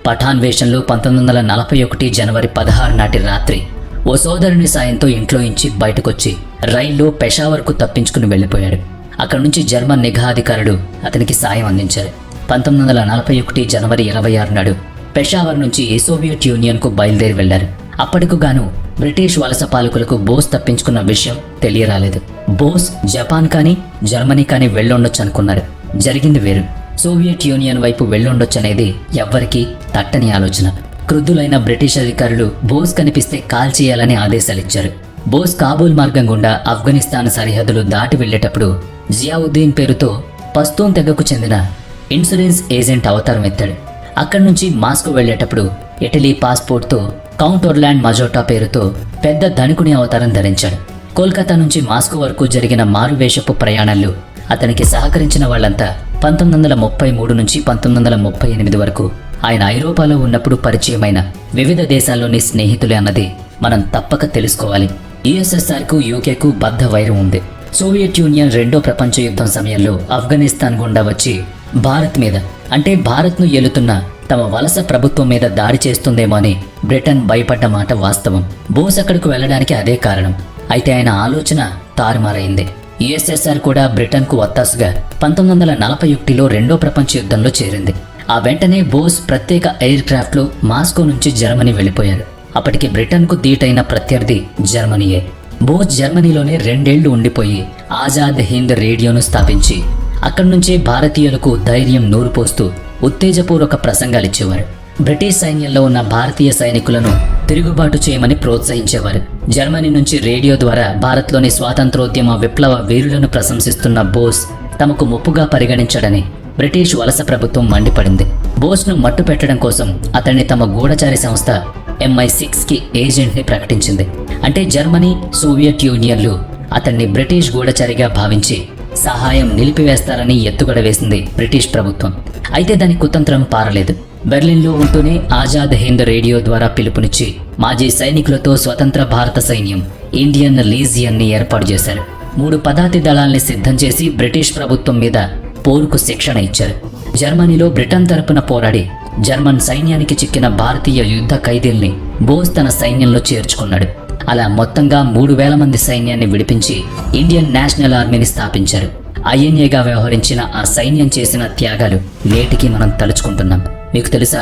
పఠాన్ వేషంలో 1941 జనవరి 16 నాటి రాత్రి ఓ సోదరుని సాయంతో ఇంట్లో నుంచి బయటకొచ్చి రైల్లో పెషావర్కు తప్పించుకుని వెళ్లిపోయాడు. అక్కడి నుంచి జర్మన్ నిఘా అధికారులు అతనికి సాయం అందించారు. 1941 జనవరి 26 నాడు పెషావర్ నుంచి సోవియట్ యూనియన్కు బయలుదేరి వెళ్లారు. అప్పటికు గాను బ్రిటిష్ వలస పాలకులకు బోస్ తప్పించుకున్న విషయం తెలియరాలేదు. బోస్ జపాన్ కానీ జర్మనీ కానీ వెళ్ళుండొచ్చు అనుకున్నారు. జరిగింది వేరు. సోవియట్ యూనియన్ వైపు వెళ్ళుండొచ్చనేది ఎవ్వరికీ తట్టని ఆలోచన. క్రుద్ధులైన బ్రిటిష్ అధికారులు బోస్ కనిపిస్తే కాల్చేయాలని ఆదేశాలిచ్చారు. బోస్ కాబూల్ మార్గం గుండా ఆఫ్ఘనిస్తాన్ సరిహద్దులు దాటి వెళ్లేటప్పుడు జియావుద్దీన్ పేరుతో పస్తూన్ తెగకు చెందిన ఇన్సూరెన్స్ ఏజెంట్ అవతారం ఎత్తాడు. అక్కడి నుంచి మాస్కో వెళ్లేటప్పుడు ఇటలీ పాస్పోర్ట్తో కౌంట్ ఒర్లాండ్ మజోటా పేరుతో పెద్ద ధనికుని అవతారం ధరించాడు. కోల్కతా నుంచి మాస్కో వరకు జరిగిన మారువేషపు ప్రయాణాల్లో అతనికి సహకరించిన వాళ్లంతా 1933 నుంచి 1938 వరకు ఆయన ఐరోపాలో ఉన్నప్పుడు పరిచయమైన వివిధ దేశాల్లోని స్నేహితులే అన్నది మనం తప్పక తెలుసుకోవాలి. యుఎస్ఎస్ఆర్కు యూకేకు బద్ధ వైరం ఉంది. సోవియట్ యూనియన్ రెండో ప్రపంచ యుద్ధం సమయంలో ఆఫ్ఘనిస్తాన్ గుండా వచ్చి భారత్ మీద అంటే భారత్ను ఏలుతున్న తమ వలస ప్రభుత్వం మీద దాడి చేస్తుందేమో అని బ్రిటన్ భయపడ్డ మాట వాస్తవం. బోస్ అక్కడికి వెళ్లడానికి అదే కారణం. అయితే ఆయన ఆలోచన తారుమారైంది. యుఎస్ఎస్ఆర్ కూడా బ్రిటన్కు వత్తాసుగా 1941లో రెండో ప్రపంచ యుద్ధంలో చేరింది. ఆ వెంటనే బోస్ ప్రత్యేక ఎయిర్ క్రాఫ్ట్లో మాస్కో నుంచి జర్మనీ వెళ్లిపోయారు. అప్పటికి బ్రిటన్కు దీటైన ప్రత్యర్థి జర్మనీయే. బోస్ జర్మనీలోనే 2 ఏళ్లు ఉండిపోయి ఆజాద్ హింద్ రేడియోను స్థాపించి అక్కడి నుంచే భారతీయులకు ధైర్యం నూరుపోస్తూ ఉత్తేజపూర్వక ప్రసంగాలిచ్చేవారు. బ్రిటిష్ సైన్యంలో ఉన్న భారతీయ సైనికులను తిరుగుబాటు చేయమని ప్రోత్సహించేవారు. జర్మనీ నుంచి రేడియో ద్వారా భారత్లోని స్వాతంత్రోద్యమ విప్లవ వీరులను ప్రశంసిస్తున్న బోస్ తమకు ముప్పుగా పరిగణించడని బ్రిటిష్ వలస ప్రభుత్వం మండిపడింది. బోస్ను మట్టు పెట్టడం కోసం అతన్ని తమ గూఢచారి సంస్థ MI6కి ఏజెంట్ని ప్రకటించింది. అంటే జర్మనీ, సోవియట్ యూనియన్లు అతన్ని బ్రిటిష్ గూఢచారిగా భావించి సహాయం నిలిపివేస్తారని ఎత్తుగడ వేసింది బ్రిటిష్ ప్రభుత్వం. అయితే దాని కుతంత్రం పారలేదు. బెర్లిన్లో ఉంటూనే ఆజాద్ హింద్ రేడియో ద్వారా పిలుపునిచ్చి మాజీ సైనికులతో స్వతంత్ర భారత సైన్యం ఇండియన్ లీజియన్ని ఏర్పాటు చేశారు. 3 పదాతి దళాల్ని సిద్ధం చేసి బ్రిటిష్ ప్రభుత్వం మీద పోరుకు శిక్షణ ఇచ్చారు. జర్మనీలో బ్రిటన్ తరపున పోరాడి జర్మన్ సైన్యానికి చిక్కిన భారతీయ యుద్ధ ఖైదీల్ని బోస్ తన సైన్యంలో చేర్చుకున్నాడు. అలా మొత్తంగా 3000 మంది సైన్యాన్ని విడిపించి ఇండియన్ నేషనల్ ఆర్మీని స్థాపించారు. ఐఎన్ఏగా వ్యవహరించిన ఆ సైన్యం చేసిన త్యాగాలు నేటికి మనం తలుచుకుంటున్నాం. మీకు తెలుసా,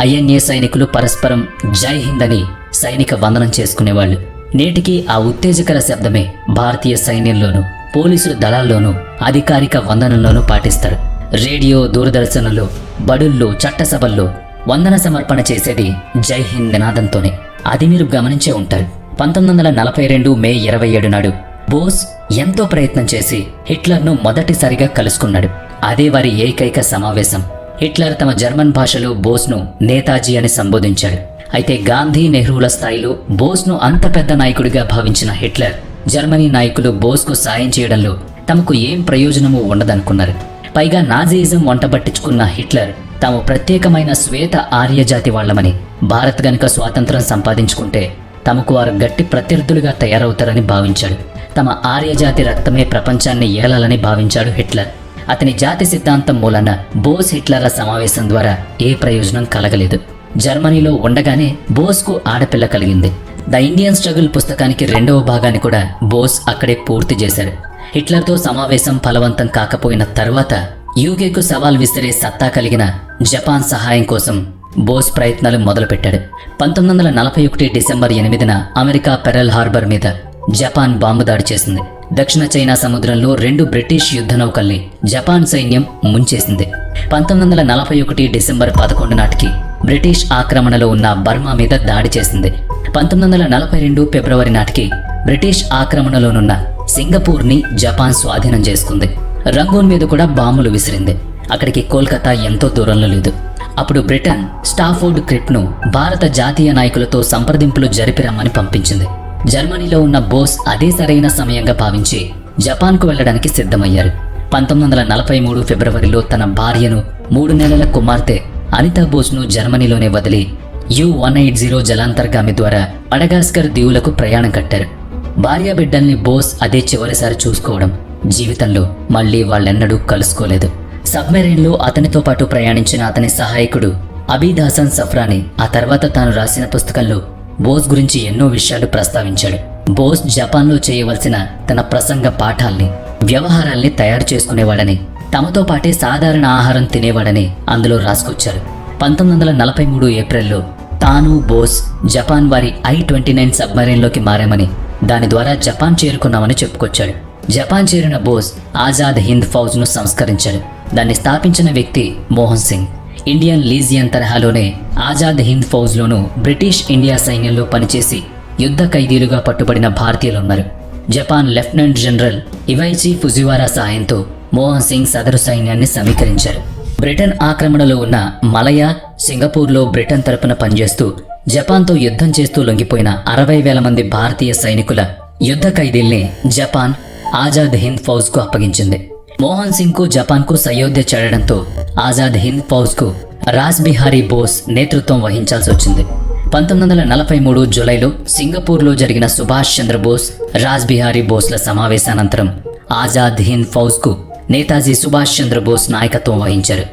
ఐఎన్ఏ సైనికులు పరస్పరం జై హింద్ అని సైనిక వందనం చేసుకునేవాళ్ళు. నేటికి ఆ ఉత్తేజకర శబ్దమే భారతీయ సైన్యంలోనూ పోలీసుల దళాల్లోనూ అధికారిక వందనంలోనూ పాటిస్తారు. రేడియో, దూరదర్శన్లో, బడుల్లో, చట్టసభల్లో వందన సమర్పణ చేసేది జై హింద్ నినాదంతోనే. అది మీరు గమనించే ఉంటారు. 1942 మే 27 నాడు బోస్ ఎంతో ప్రయత్నం చేసి హిట్లర్ను మొదటిసారిగా కలుసుకున్నాడు. అదే వారి ఏకైక సమావేశం. హిట్లర్ తమ జర్మన్ భాషలో బోస్ను నేతాజీ అని సంబోధించాడు. అయితే గాంధీ, నెహ్రూల స్థాయిలో బోస్ను అంత పెద్ద నాయకుడిగా భావించిన హిట్లర్ జర్మనీ నాయకులు బోస్కు సాయం చేయడంలో తమకు ఏం ప్రయోజనమూ ఉండదనుకున్నారు. పైగా నాజీయిజం వంటబట్టించుకున్న హిట్లర్ తాము ప్రత్యేకమైన శ్వేత ఆర్యజాతి వాళ్లమని, భారత్ గనుక స్వాతంత్రం సంపాదించుకుంటే తమకు వారు గట్టి ప్రత్యర్థులుగా తయారవుతారని భావించాడు. తమ ఆర్యజాతి రక్తమే ప్రపంచాన్ని ఏలాలని భావించాడు హిట్లర్. అతని జాతి సిద్ధాంతం మూలన బోస్ హిట్లర్ల సమావేశం ద్వారా ఏ ప్రయోజనం కలగలేదు. జర్మనీలో ఉండగానే బోస్కు ఆడపిల్ల కలిగింది. ద ఇండియన్ స్ట్రగుల్ పుస్తకానికి 2వ భాగాన్ని కూడా బోస్ అక్కడే పూర్తి చేశాడు. హిట్లర్తో సమావేశం ఫలవంతం కాకపోయిన తర్వాత యూకేకు సవాల్ విసిరే సత్తా కలిగిన జపాన్ సహాయం కోసం బోస్ ప్రయత్నాలు మొదలుపెట్టాడు. 1941 డిసెంబర్ 8న అమెరికా పెరల్ హార్బర్ మీద జపాన్ బాంబు దాడి చేసింది. దక్షిణ చైనా సముద్రంలో 2 బ్రిటిష్ యుద్ధ నౌకల్ని జపాన్ సైన్యం ముంచేసింది. 1941 డిసెంబర్ 11 నాటికి బ్రిటిష్ ఆక్రమణలో ఉన్న బర్మా మీద దాడి చేసింది. 1942 ఫిబ్రవరి నాటికి బ్రిటిష్ ఆక్రమణలోనున్న సింగపూర్ని జపాన్ స్వాధీనం చేసుకుంది. రంగూన్ మీద కూడా బాంబులు విసిరింది. అక్కడికి కోల్కతా ఎంతో దూరంలో లేదు. అప్పుడు బ్రిటన్ స్టాఫోర్డ్ క్రిప్ను భారత జాతీయ నాయకులతో సంప్రదింపులు జరిపిరమ్మని పంపించింది. జర్మనీలో ఉన్న బోస్ అదే సరైన సమయంగా భావించి జపాన్కు వెళ్లడానికి సిద్ధమయ్యారు. 1943 ఫిబ్రవరిలో తన భార్యను 3 నెలల కుమార్తె అనితా బోస్ను జర్మనీలోనే వదిలి U-180 జలాంతర్గామి ద్వారా మడగాస్కర్ దీవులకు ప్రయాణం కట్టారు. భార్య బిడ్డల్ని బోస్ అదే చివరిసారి చూసుకోవడం. జీవితంలో మళ్లీ వాళ్ళెన్నడూ కలుసుకోలేదు. సబ్మెరైన్లో అతనితో పాటు ప్రయాణించిన అతని సహాయకుడు అబీద్ హసన్ సఫ్రాని ఆ తర్వాత తాను రాసిన పుస్తకంలో బోస్ గురించి ఎన్నో విషయాలు ప్రస్తావించాడు. బోస్ జపాన్లో చేయవలసిన తన ప్రసంగ పాఠాల్ని, వ్యవహారాల్ని తయారు చేసుకునేవాడని, తమతో పాటే సాధారణ ఆహారం తినేవాడని అందులో రాసుకొచ్చారు. 1943 ఏప్రిల్లో తాను, బోస్ జపాన్ వారి I-29 సబ్మరీన్లోకి మారామని, దాని ద్వారా జపాన్ చేరుకున్నామని చెప్పుకొచ్చాడు. జపాన్ చేరిన బోస్ ఆజాద్ హింద్ ఫౌజ్ను సంస్కరించాడు. దాన్ని స్థాపించిన వ్యక్తి మోహన్ సింగ్. ఇండియన్ లీజియన్ తరహాలోనే ఆజాద్ హింద్ ఫౌజ్లోనూ బ్రిటిష్ ఇండియా సైన్యంలో పనిచేసి యుద్ధ ఖైదీలుగా పట్టుబడిన భారతీయులున్నారు. జపాన్ లెఫ్టినెంట్ జనరల్ ఇవైచి ఫుజివారా సహాయంతో మోహన్ సింగ్ సదరు సైన్యాన్ని సమీకరించారు. బ్రిటన్ ఆక్రమణలో ఉన్న మలయా, సింగపూర్లో బ్రిటన్ తరపున పనిచేస్తూ జపాన్తో యుద్ధం చేస్తూ లొంగిపోయిన 60,000 మంది భారతీయ సైనికుల యుద్ధ ఖైదీల్ని జపాన్ ఆజాద్ హింద్ ఫౌజ్కు అప్పగించింది. మోహన్ సింగ్కు జపాన్కు సయోధ్య చేరడంతో ఆజాద్ హింద్ ఫౌజ్కు రాస్ బిహారీ బోస్ నేతృత్వం వహించాల్సి వచ్చింది. 1943 జూలైలో సింగపూర్లో జరిగిన సుభాష్ చంద్రబోస్, రాస్ బిహారీ బోస్ల సమావేశానంతరం ఆజాద్ హింద్ ఫౌజ్కు నేతాజీ సుభాష్ చంద్రబోస్ నాయకత్వం వహించారు.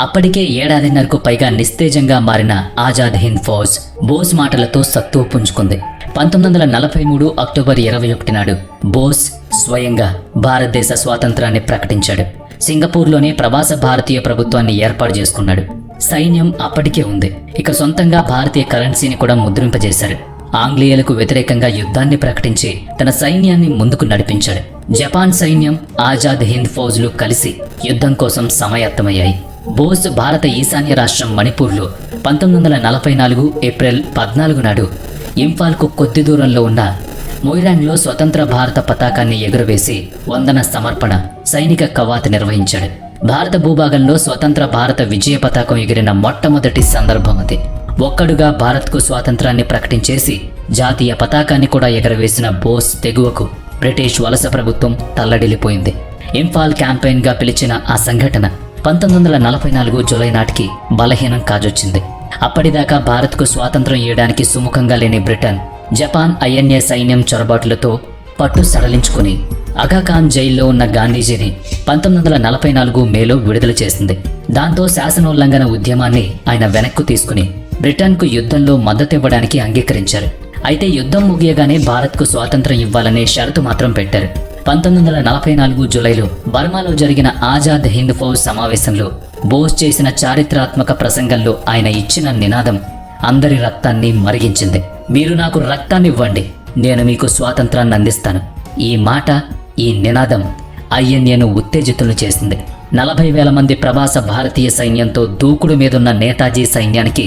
అప్పటికే ఏడాదిన్నరకు పైగా నిస్తేజంగా మారిన ఆజాద్ హింద్ ఫౌజ్ బోస్ మాటలతో సత్తువ పుంజుకుంది. 1943 అక్టోబర్ 21 నాడు బోస్ స్వయంగా భారతదేశ స్వాతంత్రాన్ని ప్రకటించాడు. సింగపూర్లోనే ప్రవాస భారతీయ ప్రభుత్వాన్ని ఏర్పాటు చేసుకున్నాడు. సైన్యం అప్పటికే ఉంది. ఇక సొంతంగా భారతీయ కరెన్సీని కూడా ముద్రింపజేశాడు. ఆంగ్లేయులకు వ్యతిరేకంగా యుద్ధాన్ని ప్రకటించి తన సైన్యాన్ని ముందుకు నడిపించాడు. జపాన్ సైన్యం, ఆజాద్ హింద్ ఫౌజ్లు కలిసి యుద్ధం కోసం సమాయత్తమయ్యాయి. బోస్ భారత ఈశాన్య రాష్ట్రం మణిపూర్లో 1944 ఏప్రిల్ 14 నాడు ఇంఫాల్కు కొద్ది దూరంలో ఉన్న మొయిరాంగ్లో స్వతంత్ర భారత పతాకాన్ని ఎగురవేసి వందన సమర్పణ సైనిక కవాతు నిర్వహించాడు. భారత భూభాగంలో స్వతంత్ర భారత విజయ పతాకం ఎగిరిన మొట్టమొదటి సందర్భం అది. ఒక్కడుగా భారత్కు స్వాతంత్రాన్ని ప్రకటించేసి జాతీయ పతాకాన్ని కూడా ఎగరవేసిన బోస్ తెగువకు బ్రిటిష్ వలస ప్రభుత్వం తల్లడిల్లిపోయింది. ఇంఫాల్ క్యాంపెయిన్గా పిలిచిన ఆ సంఘటన 1944 జూలై నాటికి బలహీనం కాజొచ్చింది. అప్పటిదాకా భారత్కు స్వాతంత్రం ఇవ్వడానికి సుముఖంగా లేని బ్రిటన్, జపాన్ INA సైన్యం చొరబాట్లతో పట్టు సడలించుకుని అగాఖాన్ జైల్లో ఉన్న గాంధీజీని 1944 మేలో విడుదల చేసింది. దాంతో శాసనోల్లంఘన ఉద్యమాన్ని ఆయన వెనక్కు తీసుకుని బ్రిటన్కు యుద్ధంలో మద్దతివ్వడానికి అంగీకరించారు. అయితే యుద్ధం ముగియగానే భారత్కు స్వాతంత్రం ఇవ్వాలనే షరతు మాత్రం పెట్టారు. 1944 జూలైలో బర్మాలో జరిగిన ఆజాద్ హింద్ ఫౌజ్ సమావేశంలో బోస్ చేసిన చారిత్రాత్మక ప్రసంగంలో ఆయన ఇచ్చిన నినాదం అందరి రక్తాన్ని మరిగించింది. మీరు నాకు రక్తాన్ని ఇవ్వండి, నేను మీకు స్వాతంత్రాన్ని అందిస్తాను. ఈ మాట, ఈ నినాదం INAను ఉత్తేజితులను చేసింది. 40,000 మంది ప్రవాస భారతీయ సైన్యంతో దూకుడు మీదున్న నేతాజీ సైన్యానికి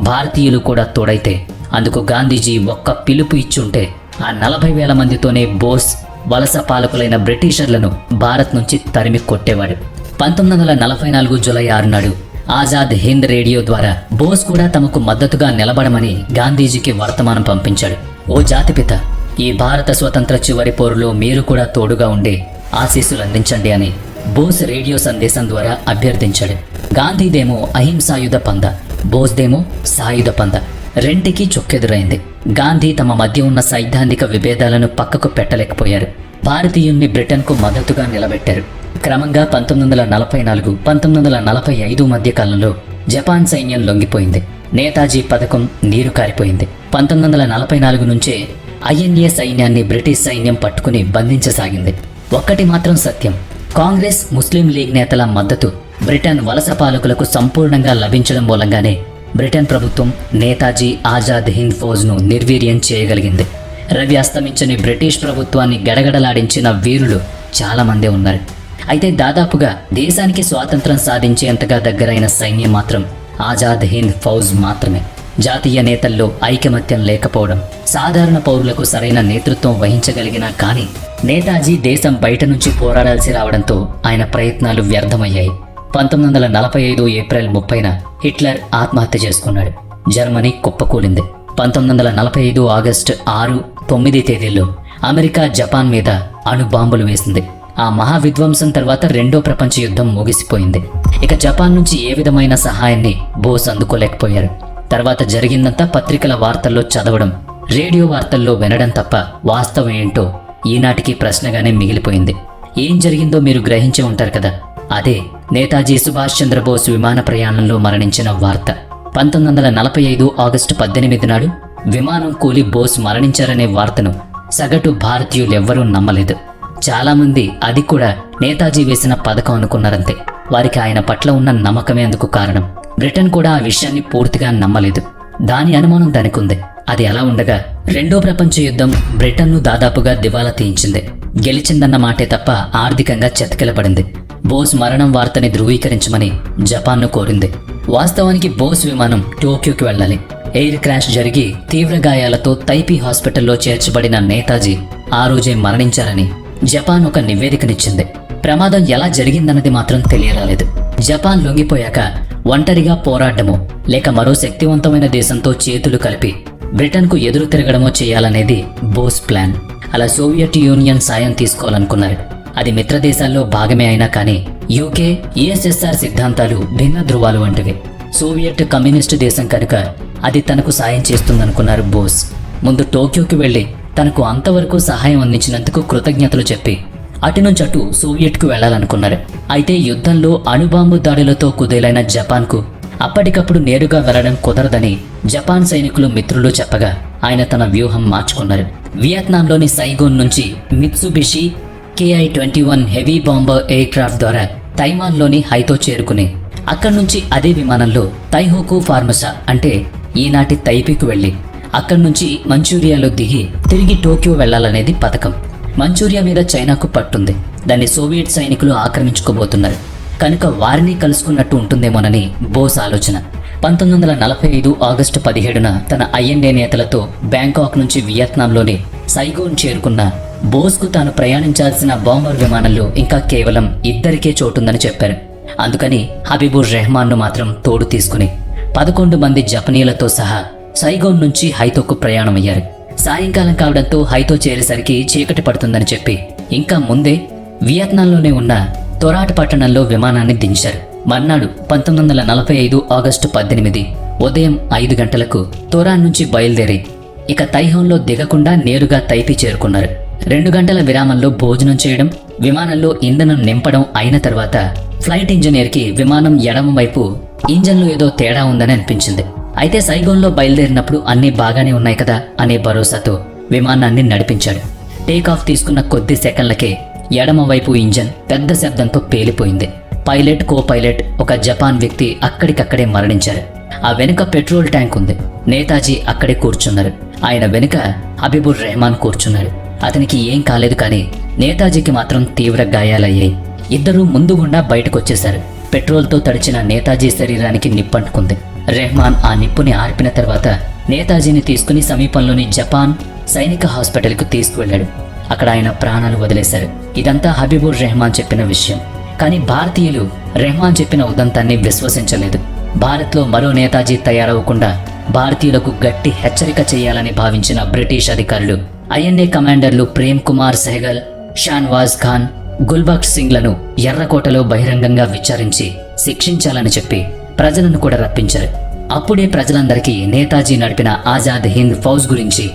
భారతీయులు కూడా తోడైతే అందుకు గాంధీజీ ఒక్క పిలుపు ఇచ్చుంటే ఆ 40,000 మందితోనే బోస్ వలస పాలకులైన బ్రిటిషర్లను భారత్ నుంచి తరిమి కొట్టేవాడు. 1944 జూలై 6 నాడు ఆజాద్ హింద్ రేడియో ద్వారా బోస్ కూడా తమకు మద్దతుగా నిలబడమని గాంధీజీకి వర్తమానం పంపించాడు. ఓ జాతిపిత, ఈ భారత స్వతంత్ర చివరి పోరులో మీరు కూడా తోడుగా ఉండి ఆశీస్సులు అందించండి అని బోస్ రేడియో సందేశం ద్వారా అభ్యర్థించాడు. గాంధీదేమో అహింసాయుధ పంద, బోస్దేమో సాయుధ పంద. రెంటికి చొక్కెదురైంది. గాంధీ తమ మధ్య ఉన్న సైద్ధాంతిక విభేదాలను పక్కకు పెట్టలేకపోయారు. భారతీయుల్ని బ్రిటన్కు మద్దతుగా నిలబెట్టారు. క్రమంగా 1944, 1945 మధ్య కాలంలో జపాన్ సైన్యం లొంగిపోయింది. నేతాజీ పథకం నీరు కారిపోయింది. 1944 నుంచే INA సైన్యాన్ని బ్రిటిష్ సైన్యం పట్టుకుని బంధించసాగింది. ఒక్కటి మాత్రం సత్యం, కాంగ్రెస్, ముస్లిం లీగ్ నేతల మద్దతు బ్రిటన్ వలస పాలకులకు సంపూర్ణంగా లభించడం మూలంగానే బ్రిటన్ ప్రభుత్వం నేతాజీ ఆజాద్ హింద్ ఫౌజ్ను నిర్వీర్యం చేయగలిగింది. రవి అస్తమించని బ్రిటిష్ ప్రభుత్వాన్ని గడగడలాడించిన వీరులు చాలామందే ఉన్నారు. అయితే దాదాపుగా దేశానికి స్వాతంత్రం సాధించేంతగా దగ్గరైన సైన్యం మాత్రం ఆజాద్ హింద్ ఫౌజ్ మాత్రమే. జాతీయ నేతల్లో ఐకమత్యం లేకపోవడం, సాధారణ పౌరులకు సరైన నేతృత్వం వహించగలిగినా కానీ నేతాజీ దేశం బయట నుంచి పోరాడాల్సి రావడంతో ఆయన ప్రయత్నాలు వ్యర్థమయ్యాయి. 1945 ఏప్రిల్ 30న హిట్లర్ ఆత్మహత్య చేసుకున్నాడు. జర్మనీ కుప్పకూలింది. 1945 ఆగస్టు 6, 9 తేదీల్లో అమెరికా జపాన్ మీద అణుబాంబులు వేసింది. ఆ మహావిధ్వంసం తర్వాత రెండో ప్రపంచ యుద్ధం ముగిసిపోయింది. ఇక జపాన్ నుంచి ఏ విధమైన సహాయాన్ని బోస్ అందుకోలేకపోయారు. తర్వాత జరిగిందంతా పత్రికల వార్తల్లో చదవడం, రేడియో వార్తల్లో వినడం తప్ప వాస్తవం ఏంటో ఈనాటికి ప్రశ్నగానే మిగిలిపోయింది. ఏం జరిగిందో మీరు గ్రహించే ఉంటారు కదా. అదే నేతాజీ సుభాష్ చంద్రబోస్ విమాన ప్రయాణంలో మరణించిన వార్త. 1945 ఆగస్టు 18 నాడు విమానం కూలి బోస్ మరణించారనే వార్తను సగటు భారతీయులెవ్వరూ నమ్మలేదు. చాలామంది అది కూడా నేతాజీ వేసిన పథకం అనుకున్నారంతే. వారికి ఆయన పట్ల ఉన్న నమ్మకమే అందుకు కారణం. బ్రిటన్ కూడా ఆ విషయాన్ని పూర్తిగా నమ్మలేదు. దాని అనుమానం దానికుంది. అది అలా ఉండగా రెండో ప్రపంచ యుద్ధం బ్రిటన్ను దాదాపుగా దివాలా తీయించింది. గెలిచిందన్న మాటే తప్ప ఆర్థికంగా చతికిలపడింది. బోస్ మరణం వార్తని ధృవీకరించమని జపాన్ను కోరింది. వాస్తవానికి బోస్ విమానం టోక్యోకి వెళ్ళాలి. ఎయిర్ క్రాష్ జరిగి తీవ్ర గాయాలతో తైపీ హాస్పిటల్లో చేర్చబడిన నేతాజీ ఆ రోజే మరణించారని జపాన్ ఒక నివేదికనిచ్చింది. ప్రమాదం ఎలా జరిగిందన్నది మాత్రం తెలియరాలేదు. జపాన్ లొంగిపోయాక ఒంటరిగా పోరాడమో లేక మరో శక్తివంతమైన దేశంతో చేతులు కలిపి బ్రిటన్కు ఎదురు తిరగడమో చేయాలనేది బోస్ ప్లాన్. అలా సోవియట్ యూనియన్ సాయం తీసుకోవాలనుకున్నారు. అది మిత్రదేశాల్లో భాగమే అయినా కానీ యూకే, యుఎస్ఎస్ఆర్ సిద్ధాంతాలు భిన్న ధృవాలు వంటివి. సోవియట్ కమ్యూనిస్టు దేశం కనుక అది తనకు సాయం చేస్తుందనుకున్నారు బోస్. ముందు టోక్యోకి వెళ్లి తనకు అంతవరకు సహాయం అందించినందుకు కృతజ్ఞతలు చెప్పి అటు సోవియట్కు వెళ్లాలనుకున్నారు. అయితే యుద్ధంలో అణుబాంబు దాడులతో కుదేలైన జపాన్కు అప్పటికప్పుడు నేరుగా వెళ్లడం కుదరదని జపాన్ సైనికులు మిత్రులు చెప్పగా ఆయన తన వ్యూహం మార్చుకున్నారు. వియత్నాంలోని సైగోన్ నుంచి Mitsubishi KI-21 heavy bomber air craft ద్వారా తైవాన్లోని హైతో చేరుకుని అక్కడి నుంచి అదే విమానంలో తైహోకు ఫార్మసా అంటే ఈనాటి తైపీకు వెళ్లి అక్కడి నుంచి మంచూరియాలో దిగి తిరిగి టోక్యో వెళ్లాలనేది పథకం. మంచూరియా మీద చైనాకు పట్టుంది. దాన్ని సోవియట్ సైనికులు ఆక్రమించుకోబోతున్నారు కనుక వారిని కలుసుకున్నట్టు ఉంటుందేమోనని బోస్ ఆలోచన. 1945 ఆగస్టు 17న తన INA నేతలతో బ్యాంకాక్ నుంచి వియత్నాంలోని సైగోన్ చేరుకున్న బోస్కు తాను ప్రయాణించాల్సిన బాంబర్ విమానంలో ఇంకా కేవలం ఇద్దరికే చోటుందని చెప్పారు. అందుకని హబీబుర్ రెహమాన్ను మాత్రం తోడు తీసుకుని 11 మంది జపనీయులతో సహా సైగోన్ నుంచి హైతోకు ప్రయాణమయ్యారు. సాయంకాలం కావడంతో హైతో చేరేసరికి చీకటి పడుతుందని చెప్పి ఇంకా ముందే వియత్నాంలోనే ఉన్న తొరాట్ పట్టణంలో విమానాన్ని దించారు. మర్నాడు 1945 ఆగస్టు 18 ఉదయం 5 గంటలకు తొరాన్ నుంచి బయలుదేరి ఇక తైహోన్లో దిగకుండా నేరుగా తైపీ చేరుకున్నారు. 2 గంటల విరామంలో భోజనం చేయడం, విమానంలో ఇంధనం నింపడం అయిన తర్వాత ఫ్లైట్ ఇంజనీర్కి విమానం ఎడమ వైపు ఇంజన్లో ఏదో తేడా ఉందని అనిపించింది. అయితే సైగోన్లో బయలుదేరినప్పుడు అన్నీ బాగానే ఉన్నాయి కదా అనే భరోసాతో విమానాన్ని నడిపించాడు. టేకాఫ్ తీసుకున్న కొద్ది సెకండ్లకే ఎడమ వైపు ఇంజన్ పెద్ద శబ్దంతో పేలిపోయింది. పైలట్, కో పైలట్ ఒక జపాన్ వ్యక్తి అక్కడికక్కడే మరణించారు. ఆ వెనుక పెట్రోల్ ట్యాంక్ ఉంది. నేతాజీ అక్కడే కూర్చున్నారు. ఆయన వెనుక హబీబుర్ రెహమాన్ కూర్చున్నారు. అతనికి ఏం కాలేదు కానీ నేతాజీకి మాత్రం తీవ్ర గాయాలయ్యాయి. ఇద్దరూ ముందు గుండా బయటకొచ్చేశారు. పెట్రోల్తో తడిచిన నేతాజీ శరీరానికి నిప్పంటుకుంది. రెహమాన్ ఆ నిప్పుని ఆర్పిన తర్వాత నేతాజీని తీసుకుని సమీపంలోని జపాన్ సైనిక హాస్పిటల్కు తీసుకువెళ్లాడు. అక్కడ ఆయన ప్రాణాలు వదిలేశారు. ఇదంతా హబీబుర్ రెహమాన్ చెప్పిన విషయం. కానీ భారతీయులు రెహమాన్ చెప్పిన ఉదంతాన్ని విశ్వసించలేదు. భారత్లో మరో నేతాజీ తయారవకుండా భారతీయులకు గట్టి హెచ్చరిక చేయాలని భావించిన బ్రిటిష్ అధికారులు INA కమాండర్లు ప్రేమ్ కుమార్ సెహగల్, షాన్వాజ్ ఖాన్, గుల్బక్ష్ సింగ్లను ఎర్రకోటలో బహిరంగంగా విచారించి శిక్షించాలని చెప్పి ప్రజలను కూడా రప్పించారు. అప్పుడే ప్రజలందరికీ నేతాజీ నడిపిన ఆజాద్ హింద్ ఫౌజ్ గురించి,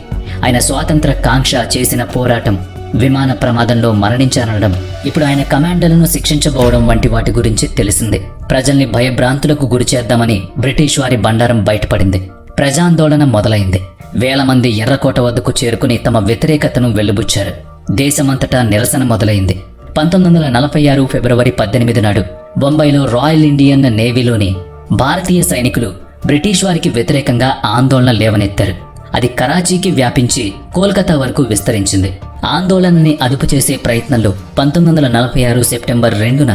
ఆయన స్వాతంత్ర కాంక్ష చేసిన పోరాటం, విమాన ప్రమాదంలో మరణించారనడం, ఇప్పుడు ఆయన కమాండర్లను శిక్షించబోవడం వంటి వాటి గురించి తెలిసింది. ప్రజల్ని భయభ్రాంతులకు గురి చేద్దామని బ్రిటిష్ వారి బండారం బయటపడింది. ప్రజాందోళన మొదలైంది. వేల మంది ఎర్రకోట వద్దకు చేరుకుని తమ వ్యతిరేకతను వెలుబుచ్చారు. దేశమంతటా నిరసన మొదలైంది. 1946 ఫిబ్రవరి 18 నాడు బొంబాయిలో రాయల్ ఇండియన్ నేవీలోని భారతీయ సైనికులు బ్రిటిష్ వారికి వ్యతిరేకంగా ఆందోళన లేవనెత్తారు. అది కరాచీకి వ్యాపించి కోల్కతా వరకు విస్తరించింది. ఆందోళనని అదుపు చేసే ప్రయత్నంలో 1946 సెప్టెంబర్ 2న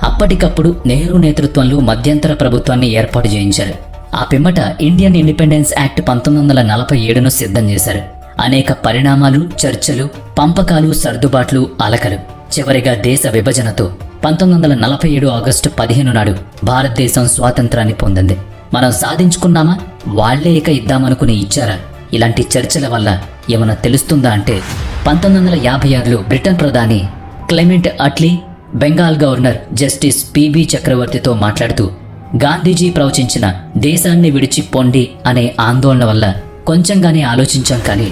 అప్పటికప్పుడు నెహ్రూ నేతృత్వంలో మధ్యంతర ప్రభుత్వాన్ని ఏర్పాటు చేయించారు. ఆ పిమ్మట ఇండియన్ ఇండిపెండెన్స్ యాక్ట్ 1947ను సిద్ధం చేశారు. అనేక పరిణామాలు, చర్చలు, పంపకాలు, సర్దుబాట్లు, అలకలు. చివరిగా దేశ విభజనతో 1947 ఆగస్టు 15 నాడు భారతదేశం స్వాతంత్రాన్ని పొందింది. మనం సాధించుకున్నామా, వాళ్లే ఇక ఇద్దామనుకుని ఇచ్చారా? ఇలాంటి చర్చల వల్ల ఏమైనా తెలుస్తుందా అంటే 1956లో బ్రిటన్ ప్రధాని Clement Atlee Bengal governor justice PB చక్రవర్తితో మాట్లాడుతూ గాంధీజీ ప్రవచించిన దేశాన్ని విడిచి పొండి అనే ఆందోళన వల్ల కొంచెంగానే ఆలోచించాం, కానీ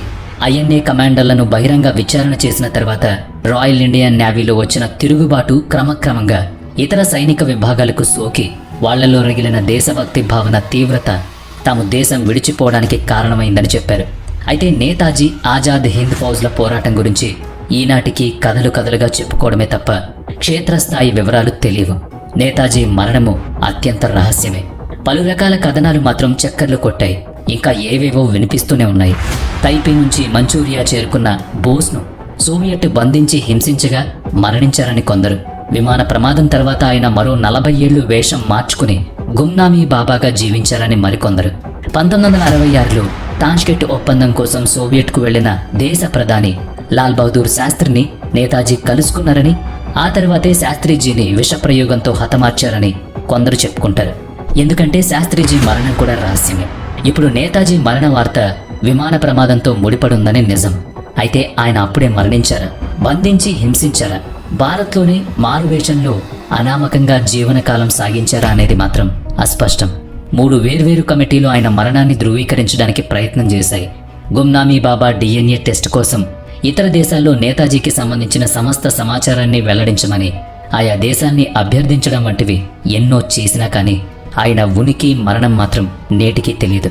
INA కమాండర్లను బహిరంగ విచారణ చేసిన తర్వాత రాయల్ ఇండియన్ నేవీలో వచ్చిన తిరుగుబాటు క్రమక్రమంగా ఇతర సైనిక విభాగాలకు సోకి వాళ్లలో రగిలిన దేశభక్తి భావన తీవ్రత తాము దేశం విడిచిపోవడానికి కారణమైందని చెప్పారు. అయితే నేతాజీ ఆజాద్ హింద్ ఫౌజ్ల పోరాటం గురించి ఈనాటికి కథలు కథలుగా చెప్పుకోవడమే తప్ప క్షేత్రస్థాయి వివరాలు తెలియవు. నేతాజీ మరణము అత్యంత రహస్యమే. పలు రకాల కథనాలు మాత్రం చక్కర్లు కొట్టాయి. ఇంకా ఏవేవో వినిపిస్తూనే ఉన్నాయి. తైపీ నుంచి మంచూరియా చేరుకున్న బోస్ను సోవియట్ బంధించి హింసించగా మరణించారని కొందరు. విమాన ప్రమాదం తర్వాత ఆయన మరో 40 ఏళ్లు వేషం మార్చుకుని గుమ్నామీ బాబాగా జీవించారని మరికొందరు. 1966లో తాష్కెంట్ ఒప్పందం కోసం సోవియట్కు వెళ్లిన దేశ ప్రధాని లాల్ బహదూర్ శాస్త్రిని నేతాజీ కలుసుకున్నారని, ఆ తర్వాతే శాస్త్రిజీని విషప్రయోగంతో హతమార్చారని కొందరు చెప్పుకుంటారు. ఎందుకంటే శాస్త్రిజీ మరణం కూడా రహస్యమే. ఇప్పుడు నేతాజీ మరణ వార్త విమాన ప్రమాదంతో ముడిపడుందని నిజం. అయితే ఆయన అప్పుడే మరణించారా, బంధించి హింసించారా, భారత్లోనే మారువేషంలో అనామకంగా జీవనకాలం సాగించారా అనేది మాత్రం అస్పష్టం. 3 వేర్వేరు కమిటీలు ఆయన మరణాన్ని ధృవీకరించడానికి ప్రయత్నం చేశాయి. గుమ్నామీ బాబా DNA టెస్ట్ కోసం ఇతర దేశాల్లో నేతాజీకి సంబంధించిన సమస్త సమాచారాన్ని వెల్లడించమని ఆయా దేశాన్ని అభ్యర్థించడం వంటివి ఎన్నో చేసినా కానీ ఆయన ఉనికి మరణం మాత్రం నేటికి తెలియదు.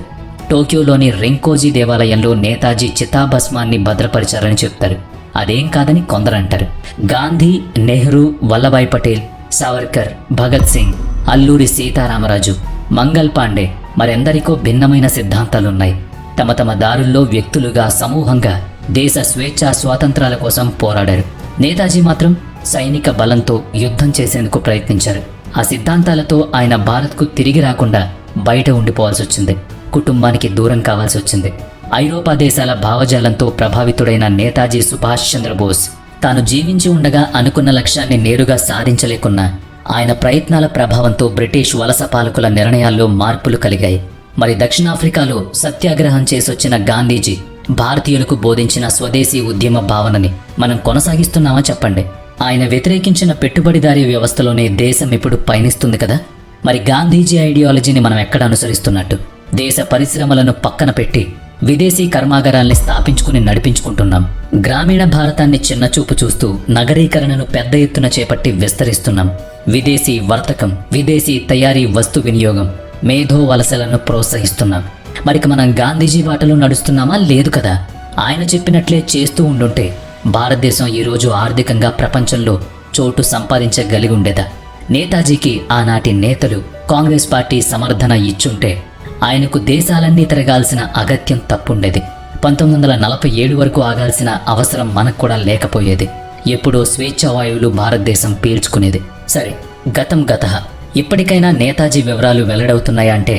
టోక్యోలోని రెంకోజీ దేవాలయంలో నేతాజీ చితాభస్మాన్ని భద్రపరిచారని చెప్తారు. అదేం కాదని కొందరంటారు. గాంధీ, నెహ్రూ, వల్లభాయ్ పటేల్, సావర్కర్, భగత్ సింగ్, అల్లూరి సీతారామరాజు, మంగల్ పాండే మరెందరికో భిన్నమైన సిద్ధాంతాలున్నాయి. తమ తమ దారుల్లో వ్యక్తులుగా, సమూహంగా దేశ స్వేచ్ఛా స్వాతంత్రాల కోసం పోరాడారు. నేతాజీ మాత్రం సైనిక బలంతో యుద్ధం చేసేందుకు ప్రయత్నించారు. ఆ సిద్ధాంతాలతో ఆయన భారత్కు తిరిగి రాకుండా బయట ఉండిపోవాల్సి వచ్చింది. కుటుంబానికి దూరం కావాల్సి వచ్చింది. ఐరోపా దేశాల భావజాలంతో ప్రభావితుడైన నేతాజీ సుభాష్ చంద్రబోస్ తాను జీవించి ఉండగా అనుకున్న లక్ష్యాన్ని నేరుగా సాధించలేకున్నా ఆయన ప్రయత్నాల ప్రభావంతో బ్రిటిష్ వలస పాలకుల నిర్ణయాల్లో మార్పులు కలిగాయి. మరి దక్షిణాఫ్రికాలో సత్యాగ్రహం చేసొచ్చిన గాంధీజీ భారతీయులకు బోధించిన స్వదేశీ ఉద్యమ భావనని మనం కొనసాగిస్తున్నామా చెప్పండి. ఆయన వ్యతిరేకించిన పెట్టుబడిదారీ వ్యవస్థలోనే దేశం ఇప్పుడు పయనిస్తుంది కదా. మరి గాంధీజీ ఐడియాలజీని మనం ఎక్కడ అనుసరిస్తున్నట్టు? దేశ పరిశ్రమలను పక్కన పెట్టి విదేశీ కర్మాగారాల్ని స్థాపించుకుని నడిపించుకుంటున్నాం. గ్రామీణ భారతాన్ని చిన్నచూపు చూస్తూ నగరీకరణను పెద్ద ఎత్తున చేపట్టి విస్తరిస్తున్నాం. విదేశీ వర్తకం, విదేశీ తయారీ వస్తు వినియోగం, మేధో వలసలను ప్రోత్సహిస్తున్నాం. మరిక మనం గాంధీజీ బాటలో నడుస్తున్నామా? లేదు కదా. ఆయన చెప్పినట్లే చేస్తూ ఉండుంటే భారతదేశం ఈరోజు ఆర్థికంగా ప్రపంచంలో చోటు సంపాదించగలిగి ఉండేదా? నేతాజీకి ఆనాటి నేతలు కాంగ్రెస్ పార్టీ సమర్థన ఇచ్చుంటే ఆయనకు దేశాలన్నీ తిరగాల్సిన అగత్యం తప్పుండేది. 1947 వరకు ఆగాల్సిన అవసరం మనకు కూడా లేకపోయేది. ఎప్పుడో స్వేచ్ఛావాయువులు భారతదేశం పీల్చుకునేది. సరే, గతం గతః. ఇప్పటికైనా నేతాజీ వివరాలు వెల్లడవుతున్నాయా అంటే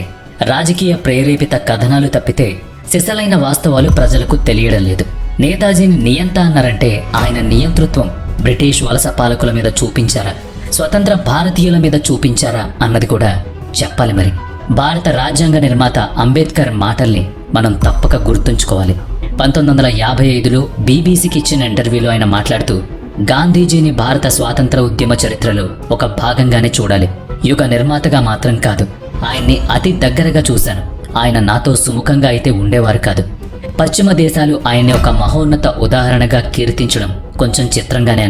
రాజకీయ ప్రేరేపిత కథనాలు తప్పితే సిసలైన వాస్తవాలు ప్రజలకు తెలియడం లేదు. నేతాజీని నియంత అన్నారంటే ఆయన నియంతృత్వం బ్రిటిష్ వలస పాలకుల మీద చూపించారా, స్వతంత్ర భారతీయుల మీద చూపించారా అన్నది కూడా చెప్పాలి. మరి భారత రాజ్యాంగ నిర్మాత అంబేద్కర్ మాటల్ని మనం తప్పక గుర్తుంచుకోవాలి. 1955లో బీబీసీకి ఇచ్చిన ఇంటర్వ్యూలో ఆయన మాట్లాడుతూ గాంధీజీని భారత స్వాతంత్ర ఉద్యమ చరిత్రలో ఒక భాగంగానే చూడాలి. యుగ నిర్మాతగా మాత్రం కాదు. ఆయన్ని అతి దగ్గరగా చూశాను. ఆయన నాతో సుముఖంగా అయితే ఉండేవారు కాదు. పశ్చిమ దేశాలు ఆయన్ని ఒక మహోన్నత ఉదాహరణగా కీర్తించడం కొంచెం చిత్రంగానే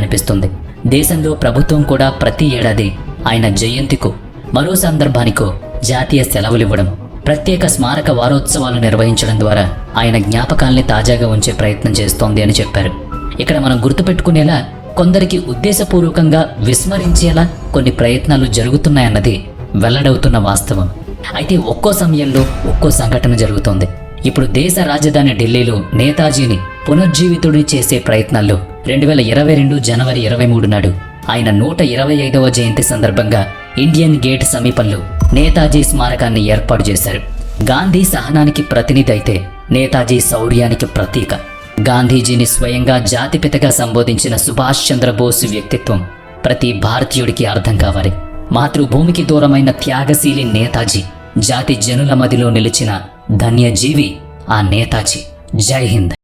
అనిపిస్తుంది. దేశంలో ప్రభుత్వం కూడా ప్రతి ఏడాది ఆయన జయంతికో మరో సందర్భానికో జాతీయ సెలవులివ్వడం, ప్రత్యేక స్మారక వారోత్సవాలు నిర్వహించడం ద్వారా ఆయన జ్ఞాపకాల్ని తాజాగా ఉంచే ప్రయత్నం చేస్తోంది అని చెప్పారు. ఇక్కడ మనం గుర్తుపెట్టుకునేలా కొందరికి ఉద్దేశపూర్వకంగా విస్మరించేలా కొన్ని ప్రయత్నాలు జరుగుతున్నాయన్నది వెల్లడవుతున్న వాస్తవం. అయితే ఒక్కో సమయంలో ఒక్కో సంఘటన జరుగుతోంది. ఇప్పుడు దేశ రాజధాని ఢిల్లీలో నేతాజీని పునర్జీవితుడిని చేసే ప్రయత్నాల్లో 2022 జనవరి 23 నాడు ఆయన 125వ జయంతి సందర్భంగా ఇండియన్ గేట్ సమీపంలో నేతాజీ స్మారకాన్ని ఏర్పాటు చేశారు. గాంధీ సహనానికి ప్రతినిధి అయితే నేతాజీ శౌర్యానికి ప్రతీక. గాంధీజీని స్వయంగా జాతిపితగా సంబోధించిన సుభాష్ చంద్రబోస్ వ్యక్తిత్వం ప్రతి భారతీయుడికి అర్థం కావాలి. మాతృభూమికి దూరమైన త్యాగశీలి నేతాజీ జాతి జనుల మదిలో నిలిచిన ధన్యజీవి ఆ నేతాజీ. జై హింద్.